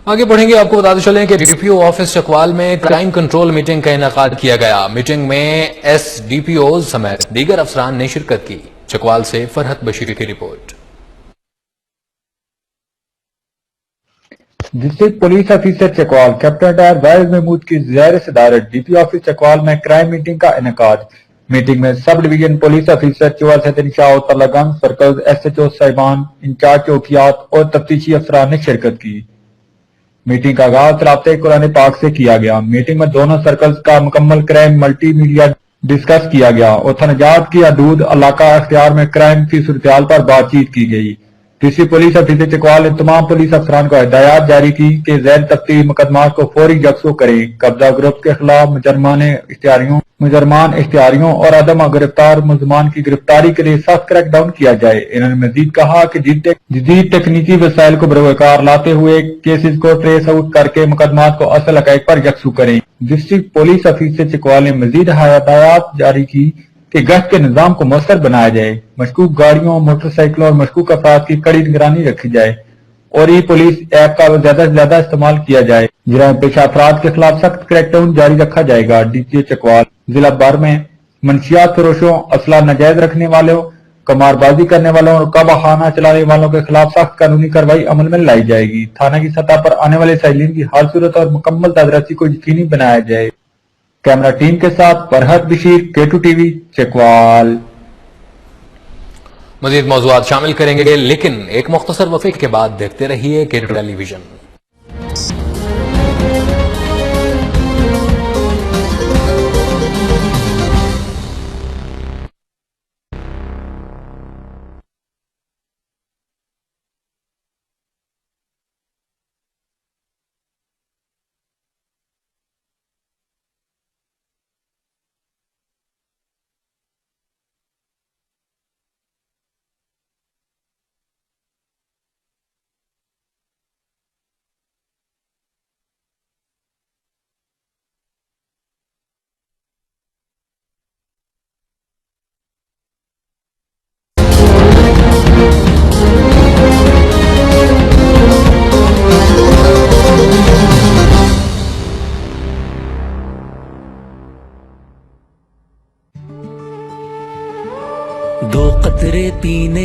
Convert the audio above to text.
आगे बढ़ेंगे। आपको बताते चलें कि डीपीओ ऑफिस चकवाल में क्राइम कंट्रोल मीटिंग का इनेकाद किया गया। मीटिंग में एसडीपीओ समेत दीगर अफसरान ने शिरकत की। चकवाल से फरहत बशीर की report. District police officer Chakwal captain डायर वाहिद महमूद की ज़ाहिर सदारत डीपी ऑफिस चकवाल में क्राइम मीटिंग का इनेकाद। मीटिंग में सब डिवीजन पुलिस ऑफिसर चुवाल सदन शाह तलगंग सर्कल एसएचओ साहिबान इंचार्ज चौकियात और तफ्तीशी अफसरान ने शिरकत की। मीटिंग का आगाज राब्ते कुरान पाक से किया गया। मीटिंग में दोनों सर्कल्स का मुकम्मल क्राइम मल्टीमीडिया डिस्कस किया गया और थनजात की हदूद इलाका अख्तियार में क्राइम की सूरत पर बातचीत की गई। डिस्ट्रिक्ट पुलिस ऑफिसर चकवाल ने तमाम पुलिस अफसरान को हिदायत जारी की कि ज़ैर तफ्तीश मुकदमात को फौरी यकसू करें। कब्जा ग्रुप के खिलाफ मुजरमान इश्तिहारियों और अदम गिरफ्तार मुलजमान की गिरफ्तारी के लिए सख्त क्रैकडाउन किया जाए। इन्होंने मजीद कहा कि जदीद तकनीकी वसाइल को बरवकार लाते हुए केसेज को ट्रेस आउट करके मुकदमात को असल हकैक पर यकसू करें। डिस्ट्रिक्ट पुलिस ऑफिसर चकवाल ने मजीद हिदायत जारी की कि गश्त के निजाम को मौसर बनाया जाए, मशकूक गाड़ियों, मोटरसाइकिलों और मशकूक अफराद की कड़ी निगरानी रखी जाए और ई पुलिस ऐप का ज्यादा से ज्यादा इस्तेमाल किया जाए। जुर्म पेशा अफराद के खिलाफ सख्त क्रैकडाउन जारी रखा जाएगा। डीपीओ चकवाल जिला भर में मंशियात फरोशों, असला नाजायज रखने वालों, कमारबाजी करने वालों और कबाखाना चलाने वालों के खिलाफ सख्त कानूनी कार्रवाई अमल में लाई जाएगी। थाना की सतह पर आने वाले साइलिन की हर सूरत और मुकम्मल तदरासी को यकीनी बनाया जाए। कैमरा टीम के साथ फरहत बशीर, K2 टीवी, चकवाल। मजीद मौजूद शामिल करेंगे, लेकिन एक मुख्तसर वक्फे के बाद देखते रहिए K2 टेलीविजन। दो कतरे पीने